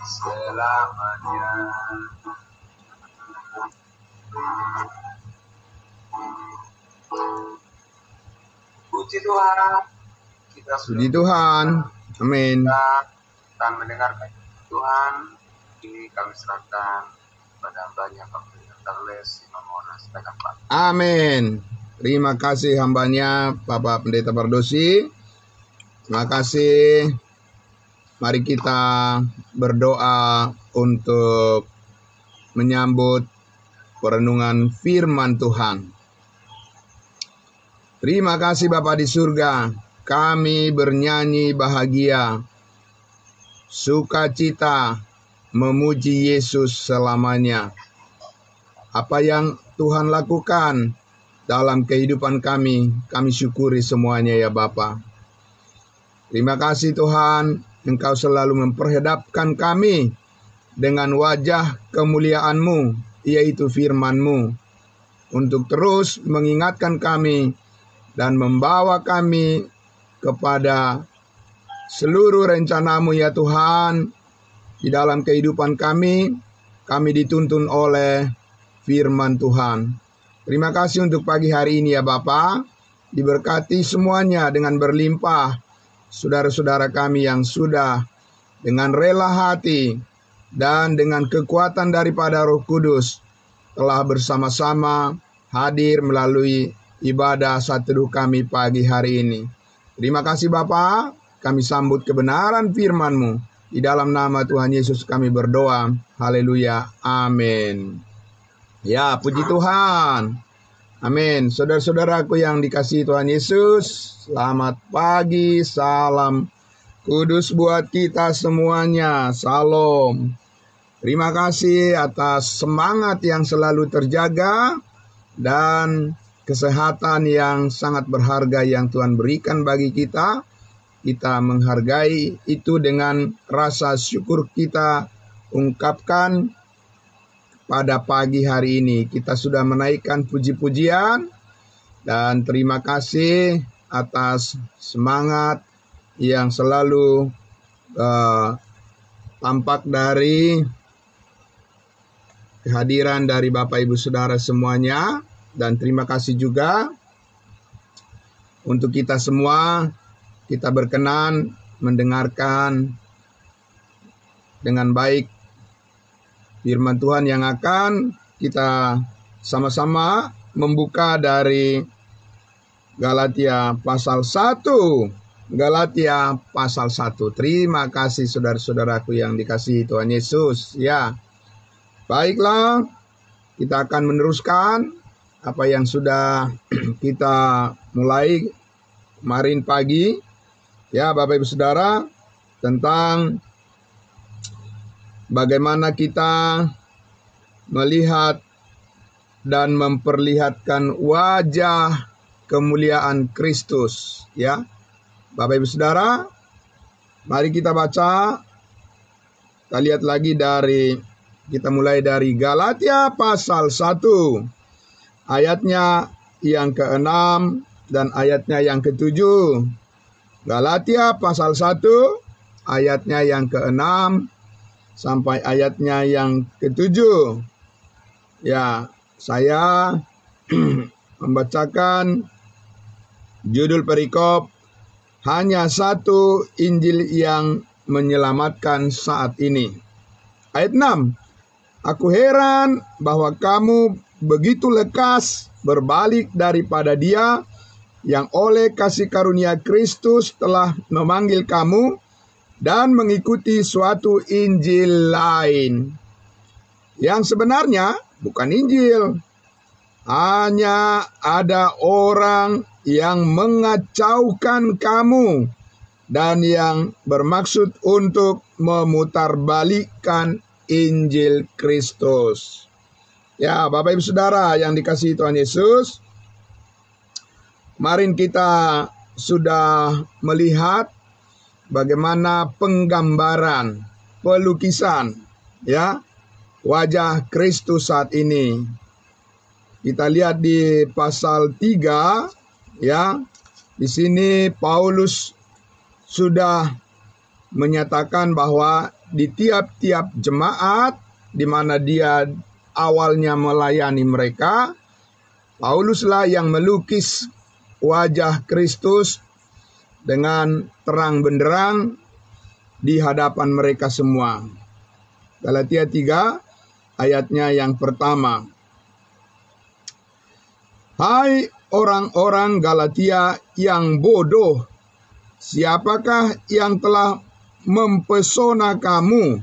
selamanya. Puji Tuhan, kita sudah Puji Tuhan. Amin. dan mendengarkan Tuhan. Ini kami serahkan pada hambanya Bapak Les Imam Monas. Silakan Pak. Amin. Terima kasih hambanya Bapak Pendeta Pardosi. Terima kasih. Mari kita berdoa untuk menyambut perenungan firman Tuhan. Terima kasih Bapa di surga. Kami bernyanyi bahagia, sukacita, memuji Yesus selamanya. Apa yang Tuhan lakukan dalam kehidupan kami syukuri semuanya ya Bapa. Terima kasih Tuhan, Engkau selalu memperhadapkan kami dengan wajah kemuliaan-Mu, yaitu firman-Mu, untuk terus mengingatkan kami dan membawa kami kepada seluruh rencana-Mu ya Tuhan. Di dalam kehidupan kami dituntun oleh firman Tuhan. Terima kasih untuk pagi hari ini ya Bapa. Diberkati semuanya dengan berlimpah. Saudara-saudara kami yang sudah dengan rela hati dan dengan kekuatan daripada Roh Kudus telah bersama-sama hadir melalui ibadah saat teduh kami pagi hari ini. Terima kasih Bapa, kami sambut kebenaran firman-Mu. Di dalam nama Tuhan Yesus kami berdoa. Haleluya. Amin. Ya, puji Tuhan. Amin. Saudara-saudaraku yang dikasihi Tuhan Yesus, selamat pagi, salam kudus buat kita semuanya. Salam. Terima kasih atas semangat yang selalu terjaga dan kesehatan yang sangat berharga yang Tuhan berikan bagi kita. Kita menghargai itu dengan rasa syukur kita ungkapkan. Pada pagi hari ini kita sudah menaikkan puji-pujian dan terima kasih atas semangat yang selalu tampak dari kehadiran dari Bapak Ibu Saudara semuanya. Dan terima kasih juga untuk kita semua, kita berkenan mendengarkan dengan baik firman Tuhan yang akan kita sama-sama membuka dari Galatia pasal 1. Galatia pasal 1. Terima kasih saudara-saudaraku yang dikasihi Tuhan Yesus. Ya, baiklah, kita akan meneruskan apa yang sudah kita mulai kemarin pagi. Ya, Bapak Ibu Saudara, tentang bagaimana kita melihat dan memperlihatkan wajah kemuliaan Kristus, ya. Bapak Ibu Saudara, mari kita baca. Kita lihat lagi kita mulai dari Galatia pasal 1. Ayatnya yang ke-6 dan ayatnya yang ke-7. Galatia pasal 1 ayatnya yang ke-6 sampai ayatnya yang ke-7. Ya, saya membacakan judul perikop, hanya satu Injil yang menyelamatkan saat ini. Ayat 6. Aku heran bahwa kamu begitu lekas berbalik daripada Dia yang oleh kasih karunia Kristus telah memanggil kamu dan mengikuti suatu Injil lain, yang sebenarnya bukan Injil. Hanya ada orang yang mengacaukan kamu dan yang bermaksud untuk memutarbalikkan Injil Kristus. Ya, Bapak Ibu Saudara yang dikasihi Tuhan Yesus, kemarin kita sudah melihat bagaimana penggambaran, pelukisan, ya, wajah Kristus saat ini. Kita lihat di pasal 3, ya. Di sini Paulus sudah menyatakan bahwa di tiap-tiap jemaat di mana dia awalnya melayani mereka, Pauluslah yang melukis wajah Kristus dengan terang benderang di hadapan mereka semua. Galatia 3 ayatnya yang pertama. Hai orang-orang Galatia yang bodoh, siapakah yang telah mempesona kamu?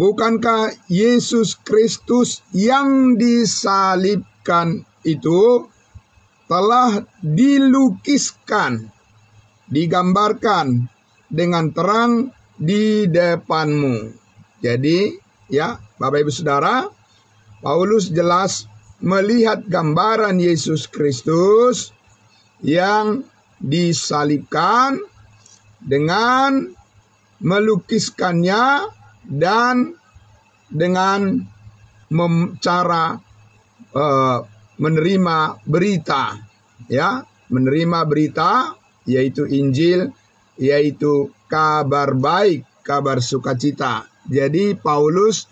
Bukankah Yesus Kristus yang disalibkan itu telah dilukiskan, digambarkan dengan terang di depanmu. Jadi, ya, Bapak Ibu Saudara, Paulus jelas melihat gambaran Yesus Kristus yang disalibkan dengan melukiskannya dan dengan cara menerima berita, ya, menerima berita yaitu Injil, yaitu kabar baik, kabar sukacita. Jadi Paulus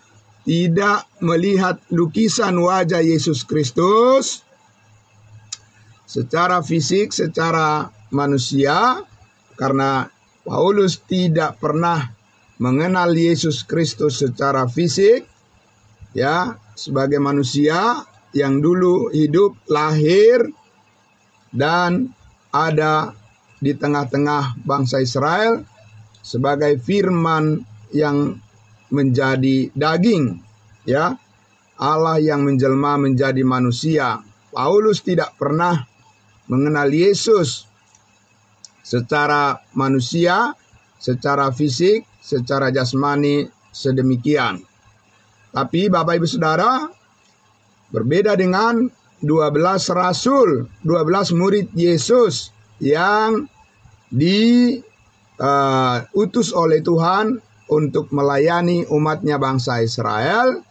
tidak melihat lukisan wajah Yesus Kristus secara fisik, secara manusia, karena Paulus tidak pernah mengenal Yesus Kristus secara fisik, ya, sebagai manusia yang dulu hidup, lahir, dan ada di tengah-tengah bangsa Israel sebagai firman yang menjadi daging, ya, Allah yang menjelma menjadi manusia. Paulus tidak pernah mengenal Yesus secara manusia, secara fisik, secara jasmani sedemikian. Tapi Bapak Ibu Saudara, berbeda dengan 12 rasul, 12 murid Yesus yang diutus oleh Tuhan untuk melayani umatnya bangsa Israel.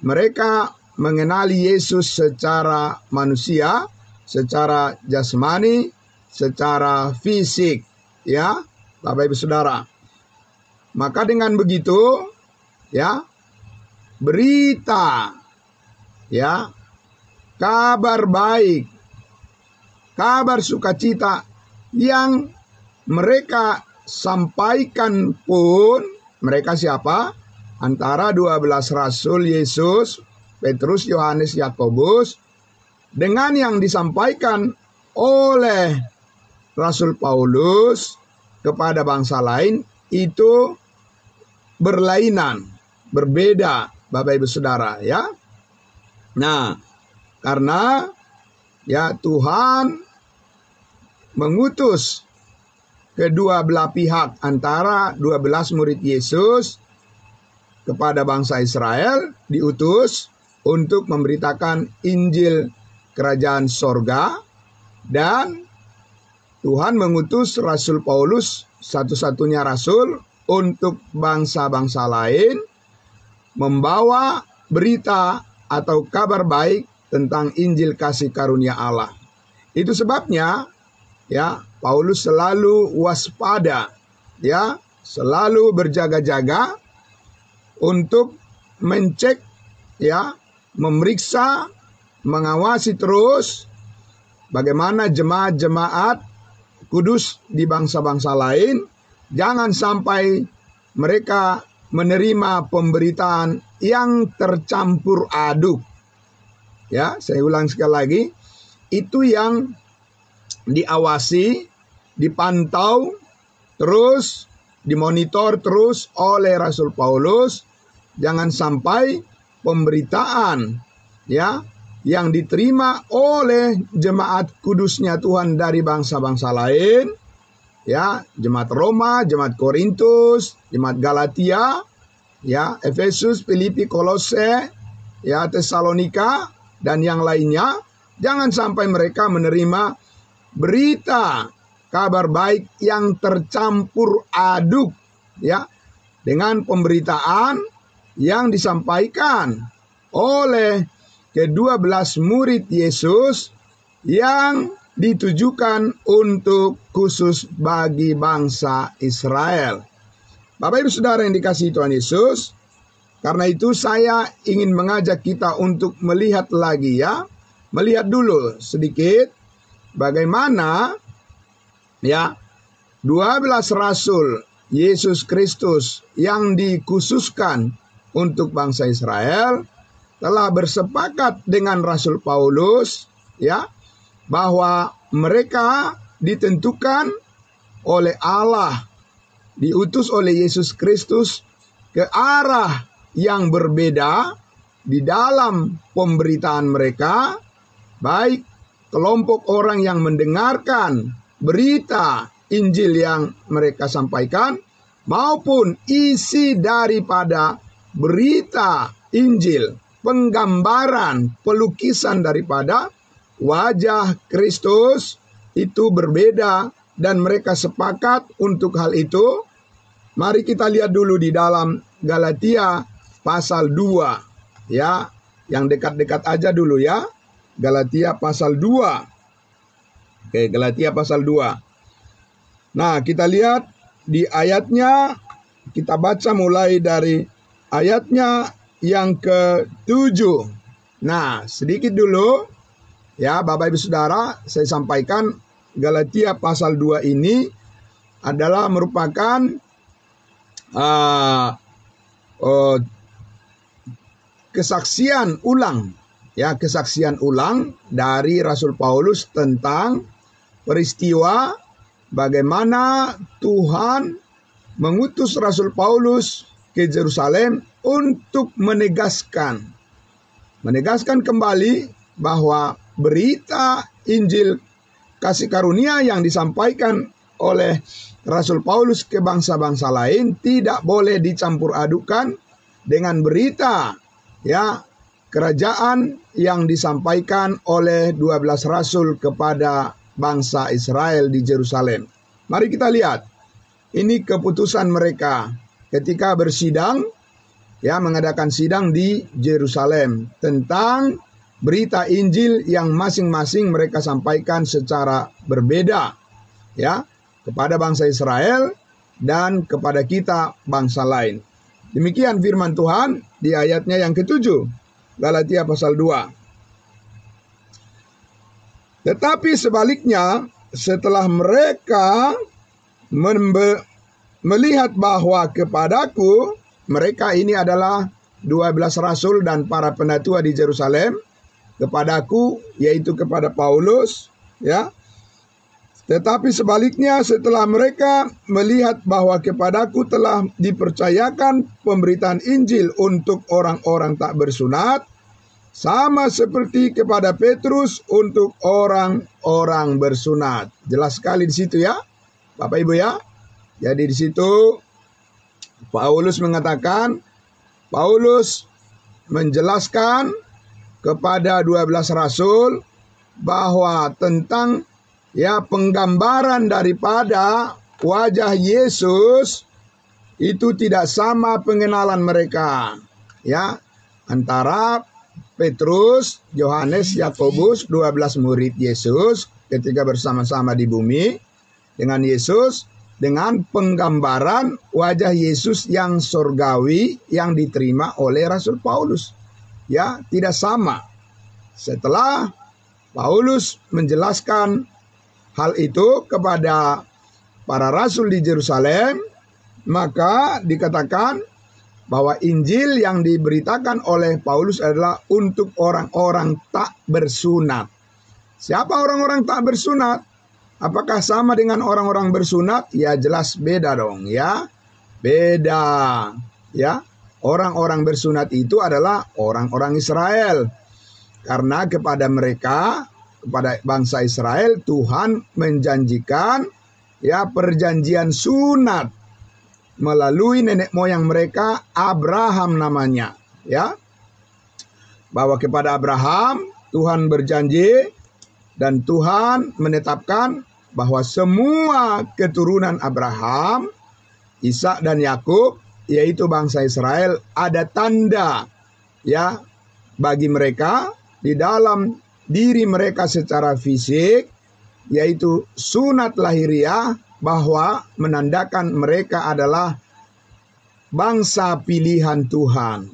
Mereka mengenali Yesus secara manusia, secara jasmani, secara fisik, ya, Bapak Ibu Saudara. Maka dengan begitu, ya, berita, ya, kabar baik, kabar sukacita yang mereka sampaikan pun, mereka siapa? Antara 12 rasul Yesus, Petrus, Yohanes, Yakobus, dengan yang disampaikan oleh Rasul Paulus kepada bangsa lain itu berlainan, berbeda, Bapak Ibu Saudara, ya. Nah, karena ya Tuhan mengutus kedua belah pihak antara 12 murid Yesus kepada bangsa Israel, diutus untuk memberitakan Injil Kerajaan Sorga, dan Tuhan mengutus Rasul Paulus, satu-satunya rasul, untuk bangsa-bangsa lain membawa berita atau kabar baik tentang Injil kasih karunia Allah. Itu sebabnya, ya, Paulus selalu waspada, ya, selalu berjaga-jaga untuk mencek, ya, memeriksa, mengawasi terus bagaimana jemaat-jemaat kudus di bangsa-bangsa lain, jangan sampai mereka menerima pemberitaan yang tercampur aduk. Ya, saya ulang sekali lagi, itu yang diawasi, dipantau terus, dimonitor terus oleh Rasul Paulus. Jangan sampai pemberitaan, ya, yang diterima oleh jemaat kudusnya Tuhan dari bangsa-bangsa lain, ya, jemaat Roma, jemaat Korintus, jemaat Galatia, ya, Efesus, Filipi, Kolose, ya, Tesalonika, dan yang lainnya, jangan sampai mereka menerima berita kabar baik yang tercampur aduk, ya, dengan pemberitaan yang disampaikan oleh ke-12 murid Yesus yang ditujukan untuk khusus bagi bangsa Israel. Bapak Ibu Saudara yang dikasihi Tuhan Yesus, karena itu saya ingin mengajak kita untuk melihat lagi ya. Melihat dulu sedikit bagaimana ya 12 rasul Yesus Kristus yang dikhususkan untuk bangsa Israel telah bersepakat dengan Rasul Paulus ya, bahwa mereka ditentukan oleh Allah, diutus oleh Yesus Kristus ke arah yang berbeda di dalam pemberitaan mereka, baik kelompok orang yang mendengarkan berita Injil yang mereka sampaikan, maupun isi daripada berita Injil, penggambaran, pelukisan daripada wajah Kristus itu berbeda, dan mereka sepakat untuk hal itu. Mari kita lihat dulu di dalam Galatia pasal 2 ya, yang dekat-dekat aja dulu ya. Galatia pasal 2. Oke, Galatia pasal 2. Nah, kita lihat di ayatnya, kita baca mulai dari ayatnya yang ke-7. Nah, sedikit dulu ya Bapak Ibu Saudara, saya sampaikan Galatia pasal 2 ini adalah merupakan kesaksian ulang ya, kesaksian ulang dari Rasul Paulus tentang peristiwa bagaimana Tuhan mengutus Rasul Paulus ke Yerusalem untuk menegaskan kembali bahwa berita Injil kasih karunia yang disampaikan oleh Rasul Paulus ke bangsa-bangsa lain tidak boleh dicampur adukan dengan berita ya kerajaan yang disampaikan oleh 12 rasul kepada bangsa Israel di Yerusalem. Mari kita lihat. Ini keputusan mereka ketika bersidang ya, mengadakan sidang di Yerusalem tentang berita Injil yang masing-masing mereka sampaikan secara berbeda ya, kepada bangsa Israel dan kepada kita bangsa lain. Demikian firman Tuhan di ayatnya yang ke-7, Galatia pasal 2. Tetapi sebaliknya, setelah mereka melihat bahwa kepadaku, mereka ini adalah 12 rasul dan para penatua di Yerusalem, kepadaku, yaitu kepada Paulus, ya. Tetapi sebaliknya, setelah mereka melihat bahwa kepadaku telah dipercayakan pemberitaan Injil untuk orang-orang tak bersunat, sama seperti kepada Petrus untuk orang-orang bersunat. Jelas sekali di situ ya, Bapak Ibu ya. Jadi di situ Paulus mengatakan, Paulus menjelaskan kepada 12 rasul bahwa tentang ya penggambaran daripada wajah Yesus itu tidak sama pengenalan mereka ya, antara Petrus, Yohanes, Yakobus, 12 murid Yesus ketika bersama-sama di bumi dengan Yesus, dengan penggambaran wajah Yesus yang surgawi yang diterima oleh Rasul Paulus. Ya, tidak sama. Setelah Paulus menjelaskan hal itu kepada para rasul di Yerusalem, maka dikatakan bahwa Injil yang diberitakan oleh Paulus adalah untuk orang-orang tak bersunat. Siapa orang-orang tak bersunat? Apakah sama dengan orang-orang bersunat? Ya jelas beda dong ya. Beda ya. Orang-orang bersunat itu adalah orang-orang Israel. Karena kepada mereka, kepada bangsa Israel, Tuhan menjanjikan ya perjanjian sunat melalui nenek moyang mereka, Abraham namanya, ya. Bahwa kepada Abraham Tuhan berjanji dan Tuhan menetapkan bahwa semua keturunan Abraham, Ishak dan Yakub, yaitu bangsa Israel, ada tanda ya bagi mereka di dalam diri mereka secara fisik, yaitu sunat lahiriah, bahwa menandakan mereka adalah bangsa pilihan Tuhan.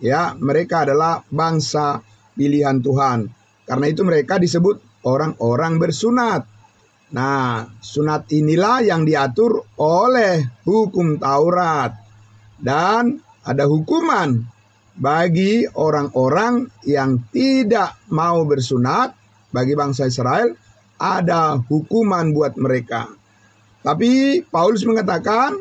Ya, mereka adalah bangsa pilihan Tuhan. Karena itu mereka disebut orang-orang bersunat. Nah, sunat inilah yang diatur oleh hukum Taurat. Dan ada hukuman bagi orang-orang yang tidak mau bersunat. Bagi bangsa Israel ada hukuman buat mereka. Tapi Paulus mengatakan,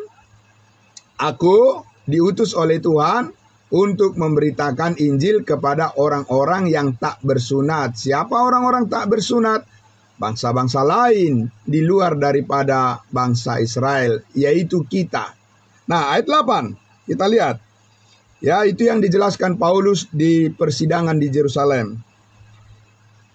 aku diutus oleh Tuhan untuk memberitakan Injil kepada orang-orang yang tak bersunat. Siapa orang-orang tak bersunat? Bangsa-bangsa lain di luar daripada bangsa Israel, yaitu kita. Nah, ayat 8 kita lihat. Ya, itu yang dijelaskan Paulus di persidangan di Yerusalem.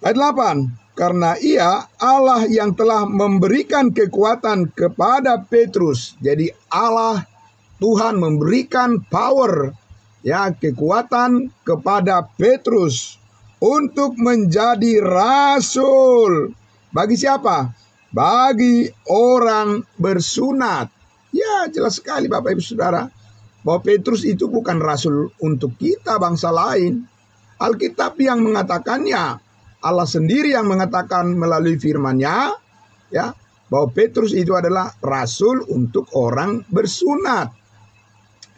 Ayat 8, karena ia Allah yang telah memberikan kekuatan kepada Petrus. Jadi Allah, Tuhan memberikan power, ya, kekuatan kepada Petrus untuk menjadi rasul. Bagi siapa? Bagi orang bersunat. Ya, jelas sekali Bapak Ibu Saudara, bahwa Petrus itu bukan rasul untuk kita bangsa lain. Alkitab yang mengatakannya, Allah sendiri yang mengatakan melalui firman-Nya, ya, bahwa Petrus itu adalah rasul untuk orang bersunat.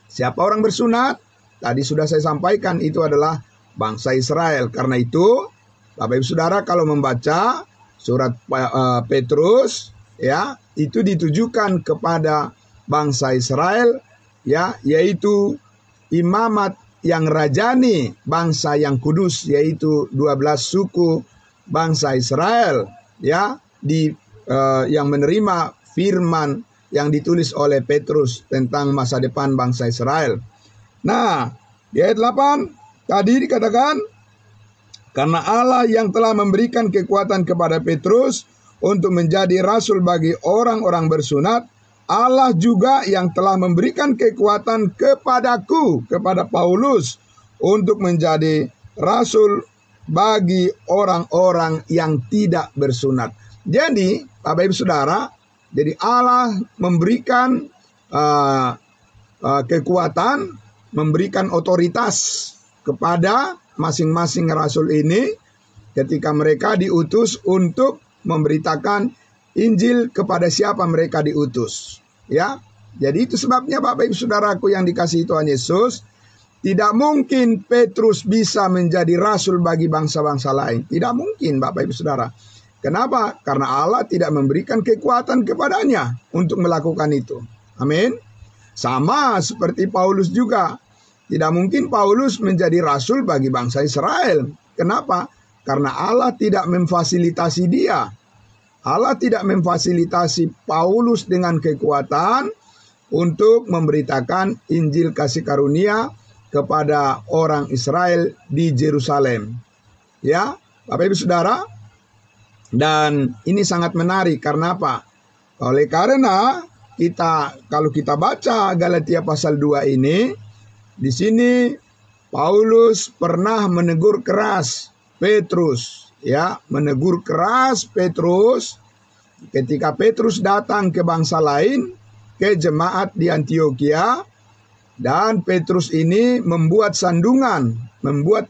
Siapa orang bersunat? Tadi sudah saya sampaikan, itu adalah bangsa Israel. Karena itu, Bapak Ibu Saudara, kalau membaca surat Petrus, ya, itu ditujukan kepada bangsa Israel, ya, yaitu imamat yang rajani, bangsa yang kudus, yaitu 12 suku bangsa Israel, ya, yang menerima firman yang ditulis oleh Petrus tentang masa depan bangsa Israel. Nah, di ayat 8 tadi dikatakan, karena Allah yang telah memberikan kekuatan kepada Petrus untuk menjadi rasul bagi orang-orang bersunat, Allah juga yang telah memberikan kekuatan kepadaku, kepada Paulus, untuk menjadi rasul bagi orang-orang yang tidak bersunat. Jadi, Bapak Ibu Saudara, jadi Allah memberikan kekuatan, memberikan otoritas kepada masing-masing rasul ini ketika mereka diutus untuk memberitakan Injil kepada siapa mereka diutus. Ya, jadi itu sebabnya Bapak Ibu Saudaraku yang dikasihi Tuhan Yesus, tidak mungkin Petrus bisa menjadi rasul bagi bangsa-bangsa lain. Tidak mungkin Bapak Ibu Saudara. Kenapa? Karena Allah tidak memberikan kekuatan kepadanya untuk melakukan itu. Amin. Sama seperti Paulus juga. Tidak mungkin Paulus menjadi rasul bagi bangsa Israel. Kenapa? Karena Allah tidak memfasilitasi dia. Allah tidak memfasilitasi Paulus dengan kekuatan untuk memberitakan Injil kasih karunia kepada orang Israel di Yerusalem. Ya, Bapak Ibu Saudara, dan ini sangat menarik karena apa? Oleh karena kalau kita baca Galatia pasal 2 ini, di sini Paulus pernah menegur keras Petrus. Ya, menegur keras Petrus ketika Petrus datang ke bangsa lain, ke jemaat di Antioquia, dan Petrus ini membuat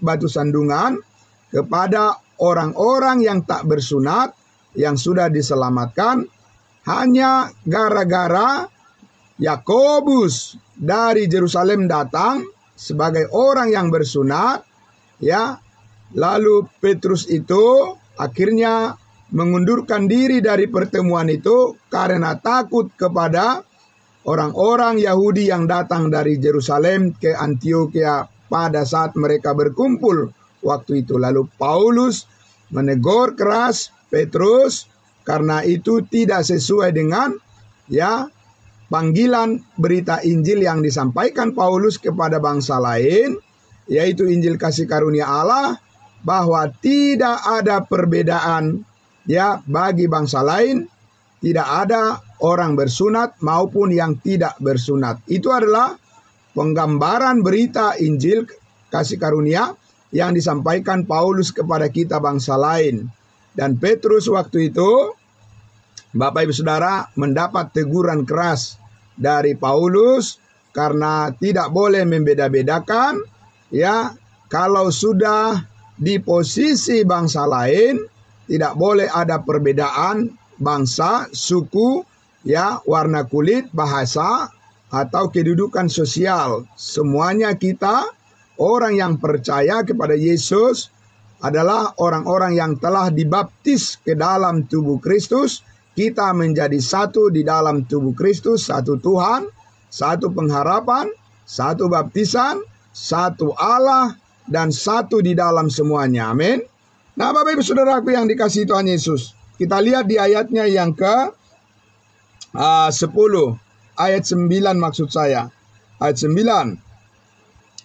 batu sandungan kepada orang-orang yang tak bersunat, yang sudah diselamatkan, hanya gara-gara Yakobus dari Yerusalem datang sebagai orang yang bersunat, ya. Lalu Petrus itu akhirnya mengundurkan diri dari pertemuan itu karena takut kepada orang-orang Yahudi yang datang dari Yerusalem ke Antioquia pada saat mereka berkumpul waktu itu. Lalu Paulus menegur keras Petrus karena itu tidak sesuai dengan, ya, panggilan berita Injil yang disampaikan Paulus kepada bangsa lain, yaitu Injil kasih karunia Allah, bahwa tidak ada perbedaan, ya, bagi bangsa lain, tidak ada orang bersunat maupun yang tidak bersunat. Itu adalah penggambaran berita Injil kasih karunia yang disampaikan Paulus kepada kita bangsa lain. Dan Petrus waktu itu, Bapak Ibu Saudara, mendapat teguran keras dari Paulus karena tidak boleh membeda-bedakan, ya. Kalau sudah di posisi bangsa lain, tidak boleh ada perbedaan bangsa, suku, ya, warna kulit, bahasa, atau kedudukan sosial. Semuanya kita, orang yang percaya kepada Yesus, adalah orang-orang yang telah dibaptis ke dalam tubuh Kristus. Kita menjadi satu di dalam tubuh Kristus, satu Tuhan, satu pengharapan, satu baptisan, satu Allah, dan satu di dalam semuanya. Amin. Nah, Bapak Ibu Saudaraku yang dikasihi Tuhan Yesus, kita lihat di ayatnya yang ke 10, ayat 9 maksud saya. Ayat 9.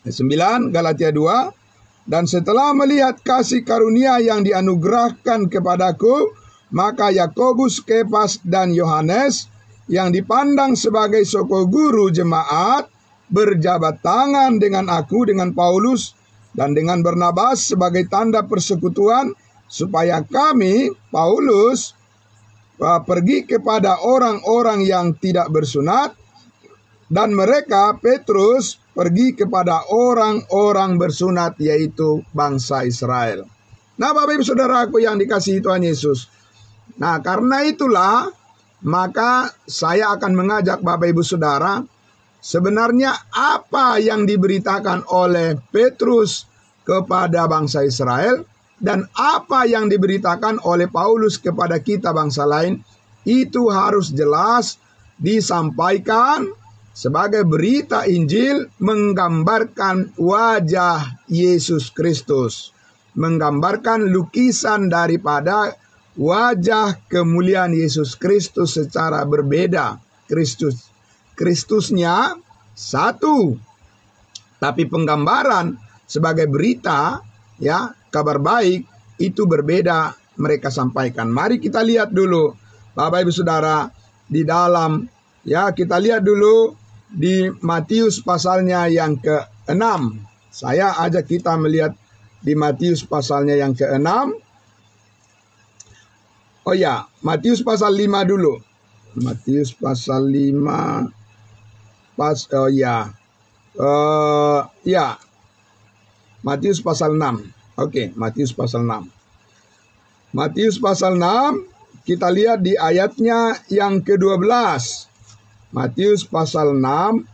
Ayat 9 Galatia 2. Dan setelah melihat kasih karunia yang dianugerahkan kepadaku, maka Yakobus, Kefas, dan Yohanes yang dipandang sebagai soko guru jemaat berjabat tangan dengan aku, dengan Paulus, dan dengan Barnabas sebagai tanda persekutuan, supaya kami, Paulus, pergi kepada orang-orang yang tidak bersunat, dan mereka, Petrus, pergi kepada orang-orang bersunat, yaitu bangsa Israel. Nah, Bapak Ibu Saudaraku yang dikasihi Tuhan Yesus. Nah, karena itulah, maka saya akan mengajak Bapak Ibu Saudara, sebenarnya apa yang diberitakan oleh Petrus kepada bangsa Israel, dan apa yang diberitakan oleh Paulus kepada kita bangsa lain, itu harus jelas disampaikan sebagai berita Injil, menggambarkan wajah Yesus Kristus, menggambarkan lukisan daripada wajah kemuliaan Yesus Kristus secara berbeda. Kristusnya satu, tapi penggambaran sebagai berita, ya, kabar baik, itu berbeda mereka sampaikan. Mari kita lihat dulu, Bapak Ibu Saudara, di dalam, ya, kita lihat dulu di Matius pasalnya yang ke-6. Saya ajak kita melihat di Matius pasalnya yang ke-6. Oh ya, Matius pasal 5 dulu. Matius pasal 5. Matius pasal 6. Oke, Matius pasal 6. Matius pasal 6, kita lihat di ayatnya yang ke-12. Matius pasal 6,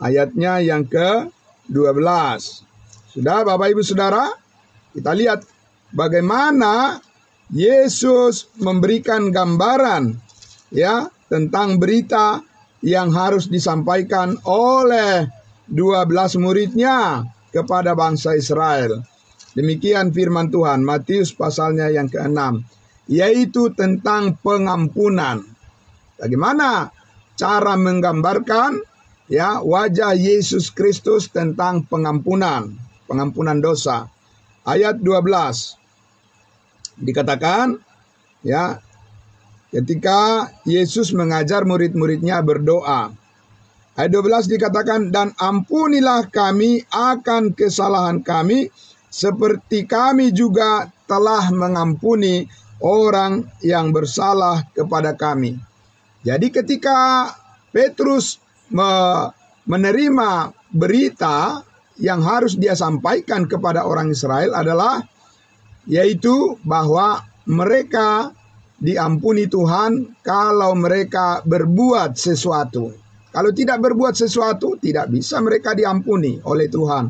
ayatnya yang ke-12. Sudah, Bapak Ibu Saudara? Kita lihat bagaimana Yesus memberikan gambaran, ya, tentang berita yang harus disampaikan oleh 12 muridnya kepada bangsa Israel. Demikian firman Tuhan, Matius pasalnya yang ke-6, yaitu tentang pengampunan. Bagaimana cara menggambarkan, ya, wajah Yesus Kristus tentang pengampunan dosa. Ayat 12 dikatakan, ya, ketika Yesus mengajar murid-muridnya berdoa. Ayat 12 dikatakan, dan ampunilah kami akan kesalahan kami, seperti kami juga telah mengampuni orang yang bersalah kepada kami. Jadi ketika Petrus menerima berita yang harus dia sampaikan kepada orang Israel adalah, yaitu bahwa mereka diampuni Tuhan kalau mereka berbuat sesuatu. Kalau tidak berbuat sesuatu, tidak bisa mereka diampuni oleh Tuhan.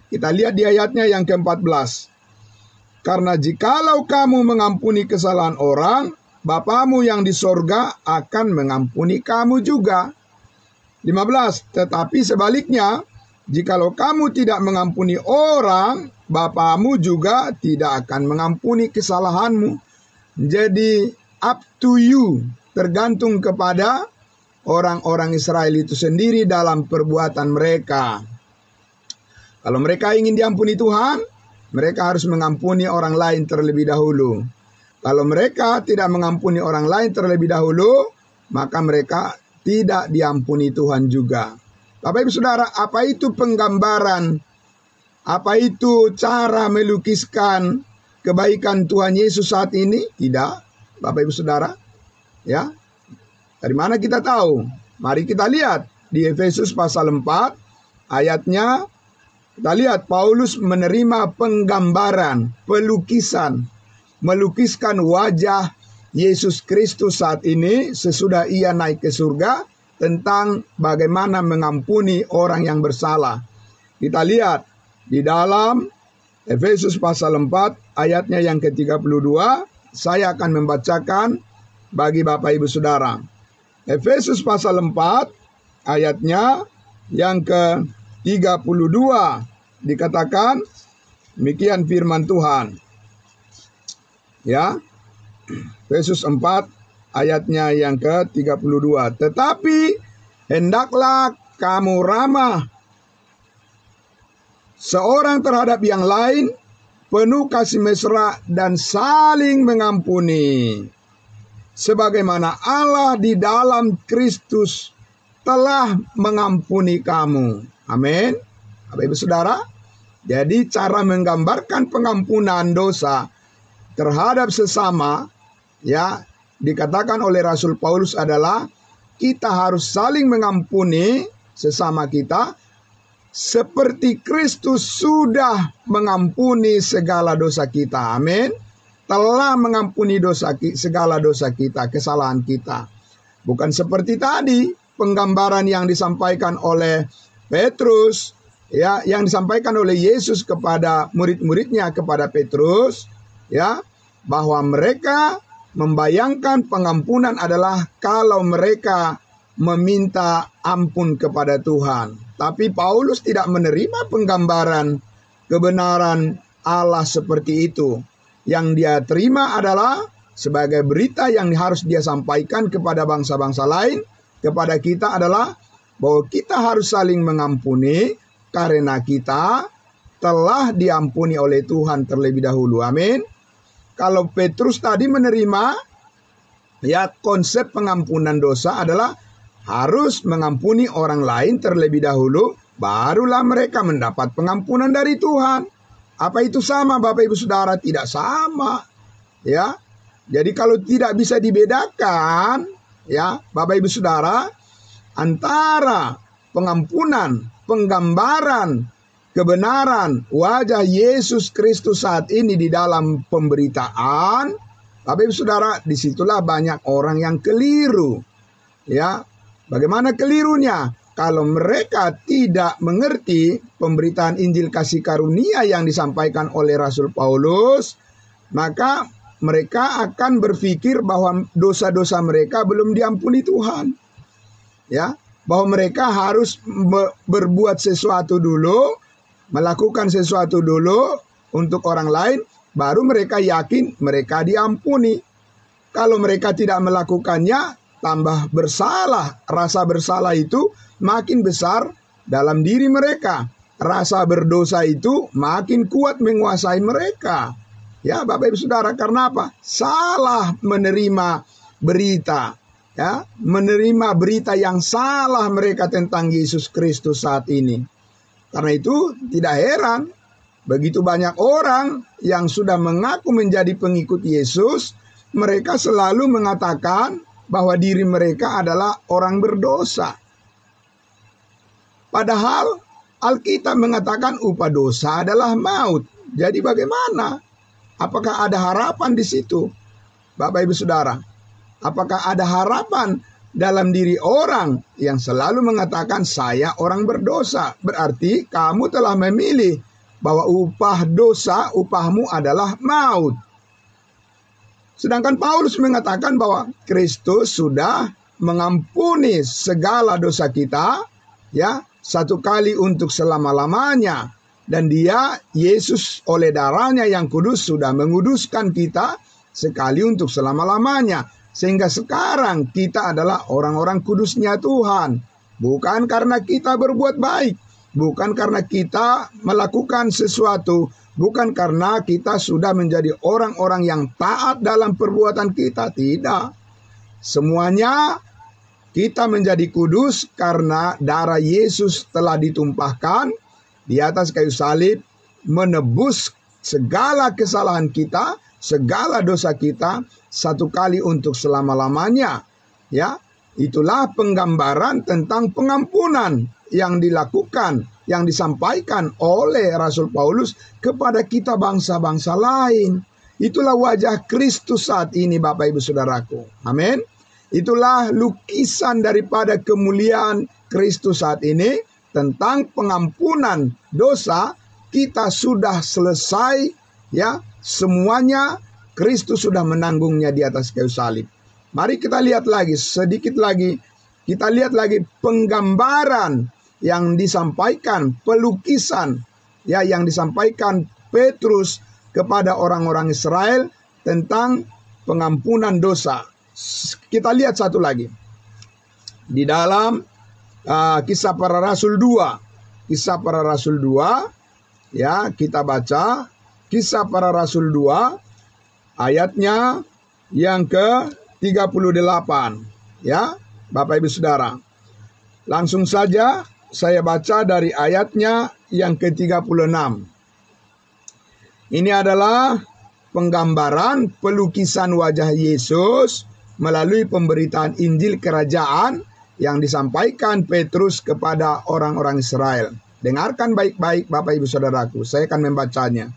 Kita lihat di ayatnya yang ke-14. Karena jikalau kamu mengampuni kesalahan orang, Bapamu yang di sorga akan mengampuni kamu juga. 15. Tetapi sebaliknya, jikalau kamu tidak mengampuni orang, Bapamu juga tidak akan mengampuni kesalahanmu. Jadi up to you, tergantung kepada orang-orang Israel itu sendiri dalam perbuatan mereka. Kalau mereka ingin diampuni Tuhan, mereka harus mengampuni orang lain terlebih dahulu. Kalau mereka tidak mengampuni orang lain terlebih dahulu, maka mereka tidak diampuni Tuhan juga. Bapak Ibu Saudara, apa itu penggambaran? Apa itu cara melukiskan kebaikan Tuhan Yesus saat ini? Tidak, Bapak Ibu Saudara. Ya, dari mana kita tahu? Mari kita lihat di Efesus pasal 4 ayatnya, kita lihat Paulus menerima penggambaran, pelukisan, melukiskan wajah Yesus Kristus saat ini sesudah ia naik ke surga tentang bagaimana mengampuni orang yang bersalah. Kita lihat di dalam Efesus pasal 4 ayatnya yang ke-32, saya akan membacakan bagi Bapak Ibu Saudara. Efesus pasal 4 ayatnya yang ke-32 dikatakan demikian firman Tuhan. Ya. Efesus 4 ayatnya yang ke-32. Tetapi hendaklah kamu ramah seorang terhadap yang lain, penuh kasih mesra dan saling mengampuni, sebagaimana Allah di dalam Kristus telah mengampuni kamu. Amin. Bapak Ibu Saudara, jadi cara menggambarkan pengampunan dosa terhadap sesama, ya, dikatakan oleh Rasul Paulus adalah kita harus saling mengampuni sesama kita seperti Kristus sudah mengampuni segala dosa kita. Amin. Telah mengampuni segala dosa kita, kesalahan kita. Bukan seperti tadi penggambaran yang disampaikan oleh Petrus, ya, yang disampaikan oleh Yesus kepada murid-muridnya, kepada Petrus, ya, bahwa mereka membayangkan pengampunan adalah kalau mereka meminta ampun kepada Tuhan. Tapi Paulus tidak menerima penggambaran kebenaran Allah seperti itu. Yang dia terima adalah sebagai berita yang harus dia sampaikan kepada bangsa-bangsa lain, kepada kita adalah bahwa kita harus saling mengampuni karena kita telah diampuni oleh Tuhan terlebih dahulu. Amin. Kalau Petrus tadi menerima, ya, konsep pengampunan dosa adalah harus mengampuni orang lain terlebih dahulu, barulah mereka mendapat pengampunan dari Tuhan. Apa itu sama, Bapak Ibu Saudara? Tidak sama. Ya. Jadi kalau tidak bisa dibedakan, ya, Bapak Ibu Saudara, antara pengampunan, penggambaran, kebenaran wajah Yesus Kristus saat ini di dalam pemberitaan, Bapak Ibu Saudara, disitulah banyak orang yang keliru. Ya, bagaimana kelirunya? Kalau mereka tidak mengerti pemberitaan Injil kasih karunia yang disampaikan oleh Rasul Paulus, maka mereka akan berpikir bahwa dosa-dosa mereka belum diampuni Tuhan. Ya, bahwa mereka harus berbuat sesuatu dulu, melakukan sesuatu dulu untuk orang lain, baru mereka yakin mereka diampuni. Kalau mereka tidak melakukannya, tambah bersalah. Rasa bersalah itu makin besar dalam diri mereka. Rasa berdosa itu makin kuat menguasai mereka. Ya, Bapak Ibu Saudara, karena apa? Salah menerima berita. Ya, menerima berita yang salah mereka tentang Yesus Kristus saat ini. Karena itu tidak heran begitu banyak orang yang sudah mengaku menjadi pengikut Yesus, mereka selalu mengatakan bahwa diri mereka adalah orang berdosa. Padahal Alkitab mengatakan upah dosa adalah maut. Jadi bagaimana? Apakah ada harapan di situ? Bapak Ibu Saudara, apakah ada harapan dalam diri orang yang selalu mengatakan saya orang berdosa? Berarti kamu telah memilih bahwa upah dosa, upahmu adalah maut. Sedangkan Paulus mengatakan bahwa Kristus sudah mengampuni segala dosa kita, ya, satu kali untuk selama-lamanya. Dan dia, Yesus oleh darahnya yang kudus sudah menguduskan kita sekali untuk selama-lamanya. Sehingga sekarang kita adalah orang-orang kudusnya Tuhan. Bukan karena kita berbuat baik, bukan karena kita melakukan sesuatu, bukan karena kita sudah menjadi orang-orang yang taat dalam perbuatan kita. Tidak. Semuanya kita menjadi kudus karena darah Yesus telah ditumpahkan di atas kayu salib, menebus segala kesalahan kita, segala dosa kita satu kali untuk selama-lamanya. Ya, Itulah penggambaran tentang pengampunan yang dilakukan, yang disampaikan oleh Rasul Paulus kepada kita bangsa-bangsa lain. Itulah wajah Kristus saat ini, Bapak Ibu Saudaraku. Amin. Itulah lukisan daripada kemuliaan Kristus saat ini tentang pengampunan dosa. Kita sudah selesai, ya, semuanya Kristus sudah menanggungnya di atas kayu salib. Mari kita lihat lagi, sedikit lagi. Kita lihat lagi penggambaran yang disampaikan, pelukisan ya yang disampaikan Petrus kepada orang-orang Israel tentang pengampunan dosa. Kita lihat satu lagi. Di dalam Kisah Para Rasul 2. Kisah Para Rasul 2, ya, kita baca Kisah Para Rasul 2 ayatnya yang ke-38, ya, Bapak Ibu Saudara. Langsung saja saya baca dari ayatnya yang ke-36. Ini adalah penggambaran pelukisan wajah Yesus melalui pemberitaan Injil Kerajaan yang disampaikan Petrus kepada orang-orang Israel. Dengarkan baik-baik Bapak Ibu Saudaraku, saya akan membacanya.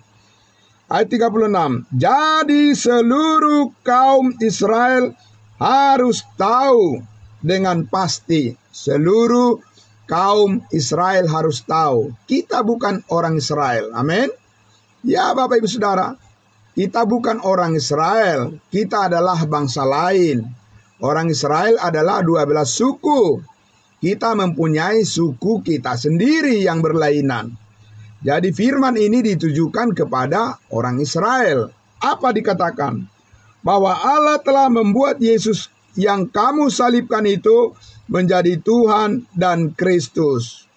Ayat 36. Jadi seluruh kaum Israel harus tahu dengan pasti. Seluruh kaum Israel harus tahu. Kita bukan orang Israel. Amin. Ya Bapak Ibu Saudara, kita bukan orang Israel. Kita adalah bangsa lain. Orang Israel adalah 12 suku. Kita mempunyai suku kita sendiri yang berlainan. Jadi firman ini ditujukan kepada orang Israel. Apa dikatakan? Bahwa Allah telah membuat Yesus yang kamu salibkan itu menjadi Tuhan dan Kristus.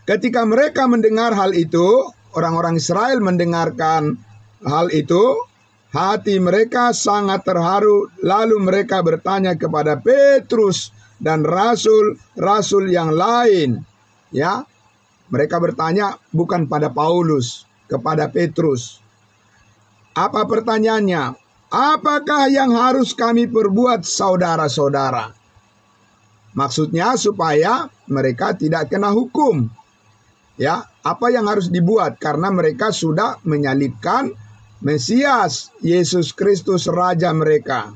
Ketika mereka mendengar hal itu, orang-orang Israel mendengarkan hal itu, hati mereka sangat terharu. Lalu mereka bertanya kepada Petrus dan rasul-rasul yang lain. Ya, mereka bertanya bukan pada Paulus, kepada Petrus. Apa pertanyaannya? Apakah yang harus kami perbuat, saudara-saudara? Maksudnya supaya mereka tidak kena hukum. Ya, apa yang harus dibuat? Karena mereka sudah menyalibkan Mesias, Yesus Kristus Raja mereka.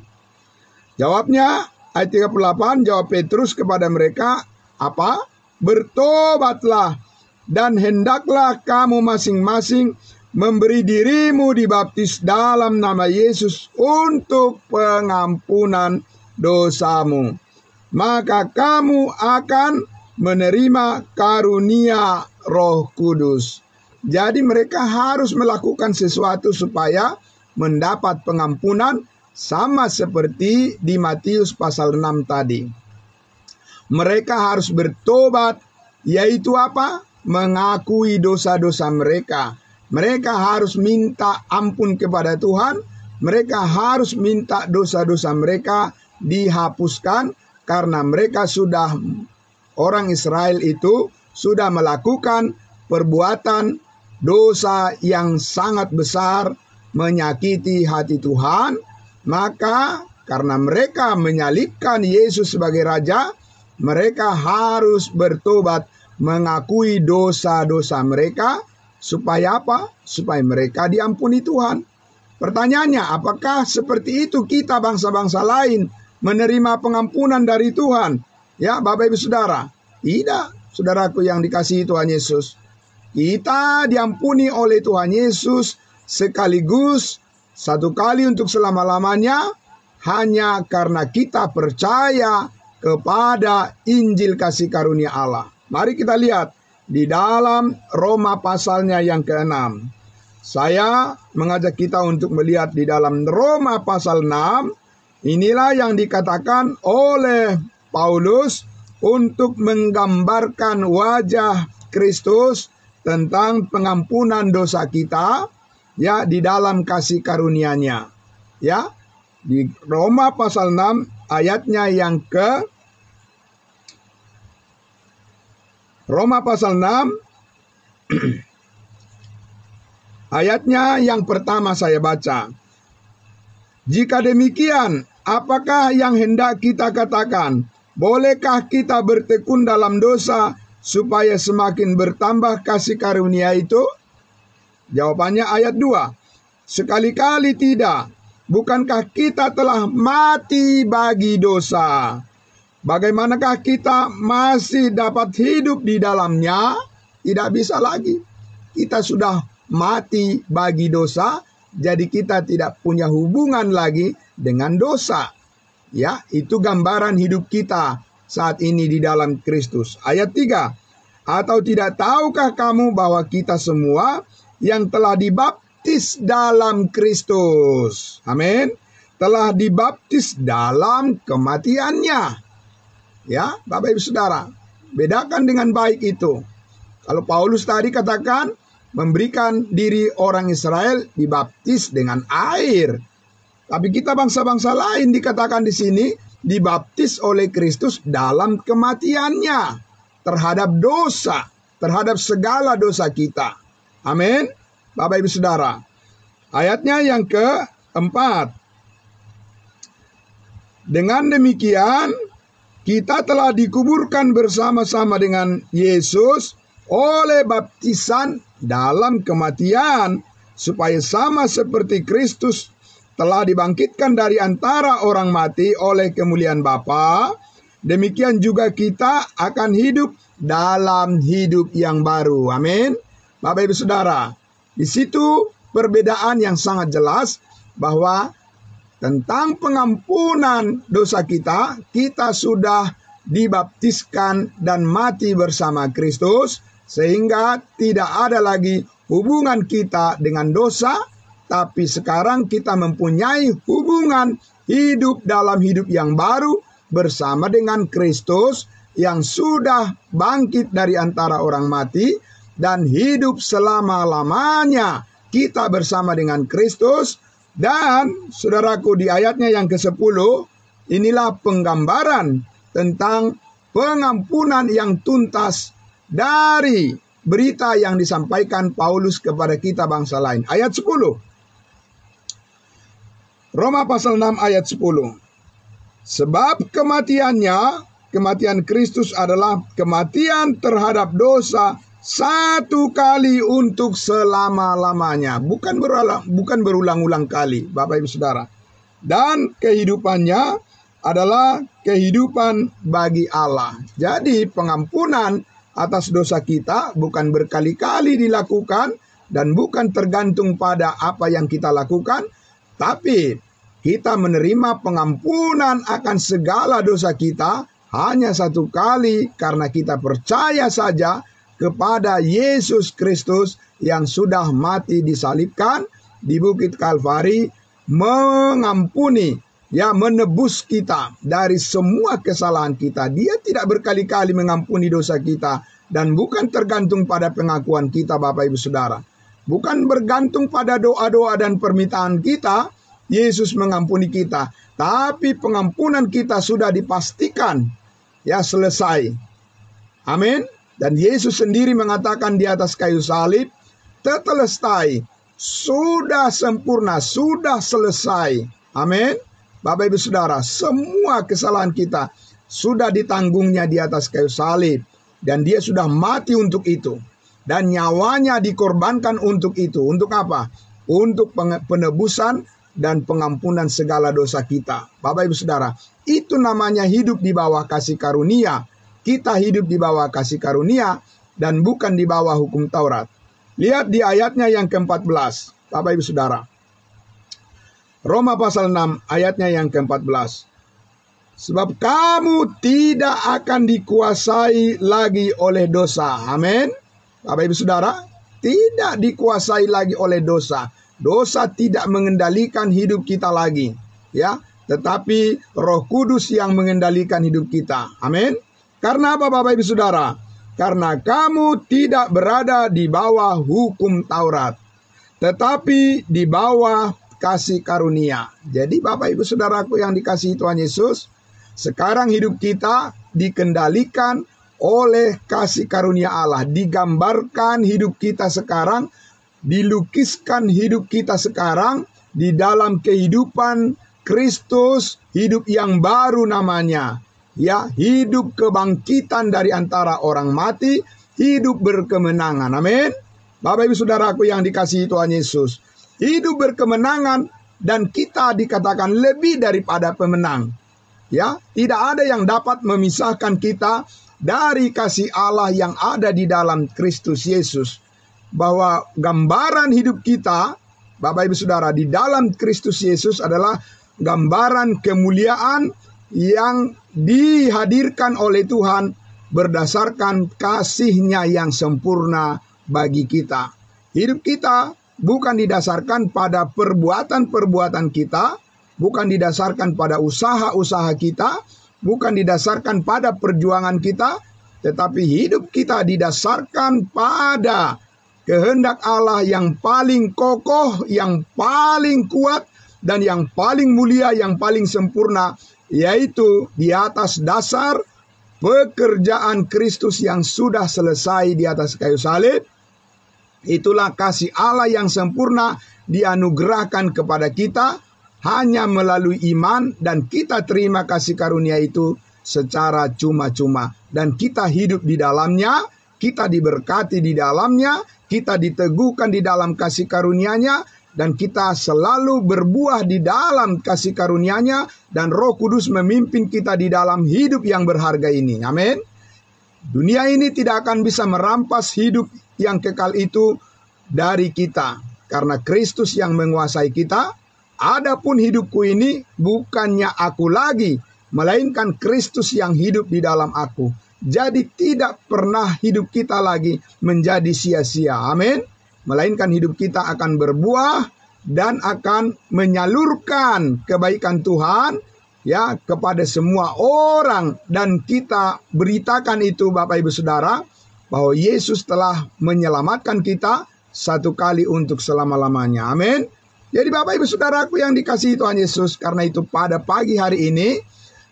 Jawabnya, ayat 38, jawab Petrus kepada mereka, apa? Bertobatlah, dan hendaklah kamu masing-masing memberi dirimu dibaptis dalam nama Yesus untuk pengampunan dosamu. Maka kamu akan menerima karunia Roh Kudus. Jadi mereka harus melakukan sesuatu supaya mendapat pengampunan, sama seperti di Matius pasal 6 tadi. Mereka harus bertobat, yaitu apa? Mengakui dosa-dosa mereka. Mereka harus minta ampun kepada Tuhan. Mereka harus minta dosa-dosa mereka dihapuskan, karena mereka sudah, orang Israel itu sudah melakukan perbuatan dosa yang sangat besar, menyakiti hati Tuhan. Maka karena mereka menyalibkan Yesus sebagai Raja, mereka harus bertobat, mengakui dosa-dosa mereka. Supaya apa? Supaya mereka diampuni Tuhan. Pertanyaannya, apakah seperti itu kita bangsa-bangsa lain menerima pengampunan dari Tuhan? Ya, Bapak Ibu Saudara, tidak, saudaraku yang dikasihi Tuhan Yesus. Kita diampuni oleh Tuhan Yesus sekaligus, satu kali untuk selama-lamanya, hanya karena kita percaya kepada Injil kasih karunia Allah. Mari kita lihat di dalam Roma pasalnya yang ke-6. Saya mengajak kita untuk melihat di dalam Roma pasal 6. Inilah yang dikatakan oleh Paulus untuk menggambarkan wajah Kristus tentang pengampunan dosa kita, ya, di dalam kasih karunia-Nya. Ya, di Roma pasal 6 ayatnya yang ke Roma pasal 6 ayatnya yang pertama saya baca. Jika demikian, apakah yang hendak kita katakan? Bolehkah kita bertekun dalam dosa supaya semakin bertambah kasih karunia itu? Jawabannya ayat 2. Sekali-kali tidak. Bukankah kita telah mati bagi dosa? Bagaimanakah kita masih dapat hidup di dalamnya? Tidak bisa lagi. Kita sudah mati bagi dosa, jadi kita tidak punya hubungan lagi dengan dosa. Ya, itu gambaran hidup kita saat ini di dalam Kristus. Ayat 3. Atau tidak tahukah kamu bahwa kita semua yang telah dibaptis dalam Kristus, amin, telah dibaptis dalam kematiannya. Ya, Bapak Ibu Saudara, bedakan dengan baik itu. Kalau Paulus tadi katakan memberikan diri orang Israel dibaptis dengan air. Tapi kita bangsa-bangsa lain dikatakan di sini dibaptis oleh Kristus dalam kematiannya terhadap dosa, terhadap segala dosa kita. Amin. Bapak Ibu Saudara. Ayatnya yang keempat. Dengan demikian, kita telah dikuburkan bersama-sama dengan Yesus oleh baptisan dalam kematian, supaya sama seperti Kristus telah dibangkitkan dari antara orang mati oleh kemuliaan Bapa, demikian juga kita akan hidup dalam hidup yang baru. Amin. Bapak Ibu Saudara, di situ perbedaan yang sangat jelas bahwa tentang pengampunan dosa kita, kita sudah dibaptiskan dan mati bersama Kristus, sehingga tidak ada lagi hubungan kita dengan dosa, tapi sekarang kita mempunyai hubungan hidup dalam hidup yang baru bersama dengan Kristus yang sudah bangkit dari antara orang mati dan hidup selama-lamanya kita bersama dengan Kristus. Dan saudaraku, di ayatnya yang ke-10, inilah penggambaran tentang pengampunan yang tuntas dari berita yang disampaikan Paulus kepada kita bangsa lain. Ayat 10. Roma pasal 6 ayat 10. Sebab kematian Kristus adalah kematian terhadap dosa satu kali untuk selama-lamanya. Bukan berulang-ulang kali, Bapak Ibu Saudara. Dan kehidupannya adalah kehidupan bagi Allah. Jadi pengampunan atas dosa kita bukan berkali-kali dilakukan dan bukan tergantung pada apa yang kita lakukan, tapi kita menerima pengampunan akan segala dosa kita hanya satu kali karena kita percaya saja kepada Yesus Kristus yang sudah mati disalibkan di Bukit Kalvari, mengampuni, menebus kita dari semua kesalahan kita. Dia tidak berkali-kali mengampuni dosa kita dan bukan tergantung pada pengakuan kita, Bapak Ibu Saudara. Bukan bergantung pada doa-doa dan permintaan kita, Yesus mengampuni kita. Tapi pengampunan kita sudah dipastikan, selesai. Amin. Dan Yesus sendiri mengatakan di atas kayu salib, tetelestai, sudah sempurna, sudah selesai. Amin. Bapak Ibu Saudara, semua kesalahan kita sudah ditanggungnya di atas kayu salib. Dan dia sudah mati untuk itu. Dan nyawanya dikorbankan untuk itu. Untuk apa? Untuk penebusan dan pengampunan segala dosa kita. Bapak Ibu Saudara, itu namanya hidup di bawah kasih karunia. Kita hidup di bawah kasih karunia dan bukan di bawah hukum Taurat. Lihat di ayatnya yang ke-14, Bapak Ibu Saudara. Roma pasal 6 ayatnya yang ke-14. Sebab kamu tidak akan dikuasai lagi oleh dosa. Amin. Bapak Ibu Saudara, tidak dikuasai lagi oleh dosa. Dosa tidak mengendalikan hidup kita lagi, tetapi Roh Kudus yang mengendalikan hidup kita. Amin. Karena apa, Bapak Ibu Saudara? Karena kamu tidak berada di bawah hukum Taurat, tetapi di bawah kasih karunia. Jadi Bapak Ibu Saudaraku yang dikasihi Tuhan Yesus, sekarang hidup kita dikendalikan oleh kasih karunia Allah. Digambarkan hidup kita sekarang, dilukiskan hidup kita sekarang di dalam kehidupan Kristus, hidup yang baru namanya. Ya, hidup kebangkitan dari antara orang mati, hidup berkemenangan. Amin. Bapak Ibu Saudaraku yang dikasihi Tuhan Yesus, hidup berkemenangan dan kita dikatakan lebih daripada pemenang. Ya, tidak ada yang dapat memisahkan kita dari kasih Allah yang ada di dalam Kristus Yesus. Bahwa gambaran hidup kita, Bapak Ibu Saudara, di dalam Kristus Yesus adalah gambaran kemuliaan yang dihadirkan oleh Tuhan berdasarkan kasih-Nya yang sempurna bagi kita. Hidup kita bukan didasarkan pada perbuatan-perbuatan kita, bukan didasarkan pada usaha-usaha kita, bukan didasarkan pada perjuangan kita, tetapi hidup kita didasarkan pada kehendak Allah yang paling kokoh, yang paling kuat, dan yang paling mulia, yang paling sempurna, yaitu di atas dasar pekerjaan Kristus yang sudah selesai di atas kayu salib. Itulah kasih Allah yang sempurna dianugerahkan kepada kita hanya melalui iman, dan kita terima kasih karunia itu secara cuma-cuma. Dan kita hidup di dalamnya, kita diberkati di dalamnya, kita diteguhkan di dalam kasih karunia-Nya, dan kita selalu berbuah di dalam kasih karunia-Nya, dan Roh Kudus memimpin kita di dalam hidup yang berharga ini. Amin. Dunia ini tidak akan bisa merampas hidup yang kekal itu dari kita, karena Kristus yang menguasai kita. Adapun hidupku ini bukannya aku lagi, melainkan Kristus yang hidup di dalam aku. Jadi tidak pernah hidup kita lagi menjadi sia-sia. Amin. Melainkan hidup kita akan berbuah dan akan menyalurkan kebaikan Tuhan ya kepada semua orang. Dan kita beritakan itu, Bapak Ibu Saudara, bahwa Yesus telah menyelamatkan kita satu kali untuk selama-lamanya. Amin. Jadi Bapak Ibu Saudaraku yang dikasihi Tuhan Yesus, karena itu pada pagi hari ini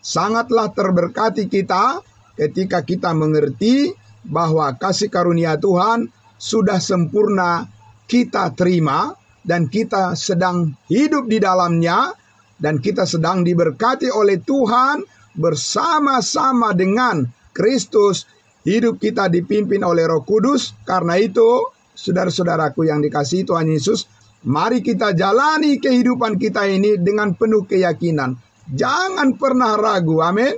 sangatlah terberkati kita ketika kita mengerti bahwa kasih karunia Tuhan sudah sempurna kita terima, dan kita sedang hidup di dalamnya, dan kita sedang diberkati oleh Tuhan bersama-sama dengan Kristus. Hidup kita dipimpin oleh Roh Kudus. Karena itu, saudara-saudaraku yang dikasihi Tuhan Yesus, mari kita jalani kehidupan kita ini dengan penuh keyakinan. Jangan pernah ragu, amin.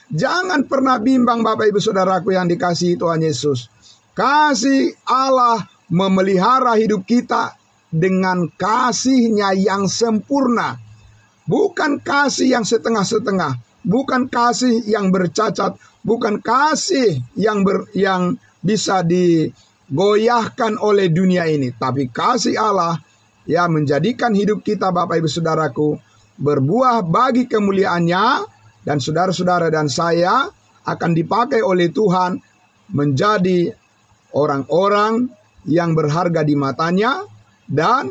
Jangan pernah bimbang, Bapak Ibu Saudaraku yang dikasihi Tuhan Yesus. Kasih Allah memelihara hidup kita dengan kasih-Nya yang sempurna. Bukan kasih yang setengah-setengah, bukan kasih yang bercacat, bukan kasih yang bisa digoyahkan oleh dunia ini, tapi kasih Allah yang menjadikan hidup kita, Bapak Ibu Saudaraku, berbuah bagi kemuliaan-Nya. Dan saudara-saudara dan saya akan dipakai oleh Tuhan menjadi orang-orang yang berharga di mata-Nya, dan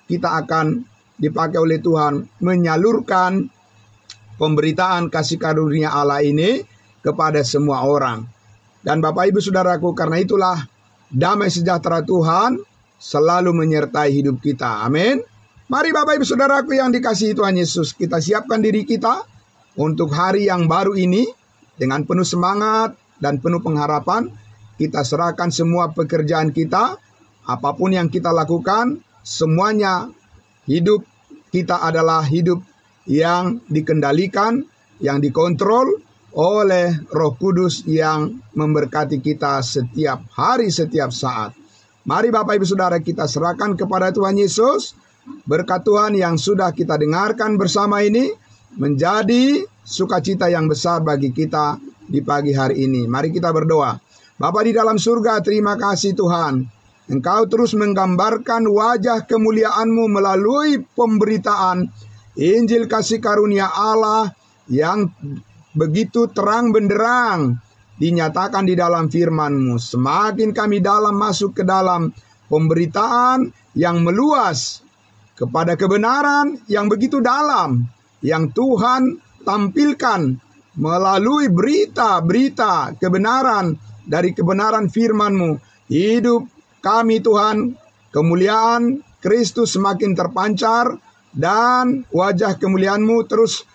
kita akan dipakai oleh Tuhan menyalurkan pemberitaan kasih karunia Allah ini kepada semua orang. Dan Bapak Ibu Saudaraku, karena itulah damai sejahtera Tuhan selalu menyertai hidup kita. Amin. Mari Bapak Ibu Saudaraku yang dikasihi Tuhan Yesus, kita siapkan diri kita untuk hari yang baru ini dengan penuh semangat dan penuh pengharapan. Kita serahkan semua pekerjaan kita, apapun yang kita lakukan, semuanya hidup kita adalah hidup yang dikendalikan, yang dikontrol oleh Roh Kudus yang memberkati kita setiap hari, setiap saat. Mari Bapak Ibu Saudara kita serahkan kepada Tuhan Yesus. Berkat Tuhan yang sudah kita dengarkan bersama ini menjadi sukacita yang besar bagi kita di pagi hari ini. Mari kita berdoa. Bapa di dalam surga, terima kasih Tuhan. Engkau terus menggambarkan wajah kemuliaan-Mu melalui pemberitaan Injil kasih karunia Allah yang begitu terang benderang dinyatakan di dalam firman-Mu. Semakin kami dalam masuk ke dalam pemberitaan yang meluas kepada kebenaran yang begitu dalam, yang Tuhan tampilkan melalui berita-berita kebenaran dari kebenaran firman-Mu. Hidup kami Tuhan, kemuliaan Kristus semakin terpancar dan wajah kemuliaan-Mu terus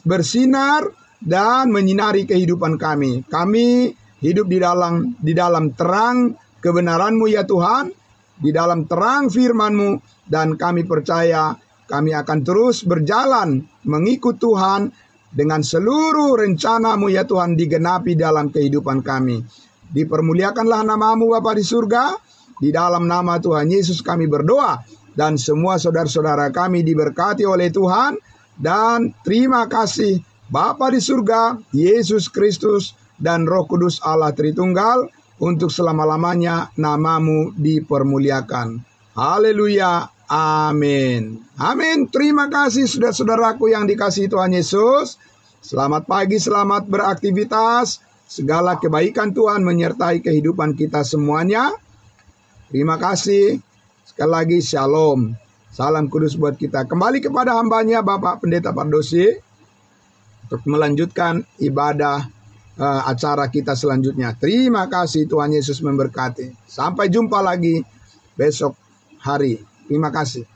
bersinar dan menyinari kehidupan kami. Kami hidup di dalam terang kebenaran-Mu ya Tuhan, di dalam terang firman-Mu, dan kami percaya kami akan terus berjalan mengikut Tuhan dengan seluruh rencana-Mu ya Tuhan digenapi dalam kehidupan kami. Dipermuliakanlah nama-Mu Bapa di surga. Di dalam nama Tuhan Yesus kami berdoa, dan semua saudara-saudara kami diberkati oleh Tuhan. Dan terima kasih Bapa di surga, Yesus Kristus, dan Roh Kudus Allah Tritunggal, untuk selama-lamanya nama-Mu dipermuliakan. Haleluya, amin. Amin. Terima kasih saudara-saudaraku yang dikasihi Tuhan Yesus. Selamat pagi, selamat beraktivitas. Segala kebaikan Tuhan menyertai kehidupan kita semuanya. Terima kasih. Sekali lagi shalom. Salam kudus buat kita. Kembali kepada hambanya Bapak Pendeta Pardosi untuk melanjutkan ibadah acara kita selanjutnya. Terima kasih, Tuhan Yesus memberkati. Sampai jumpa lagi besok hari. Terima kasih.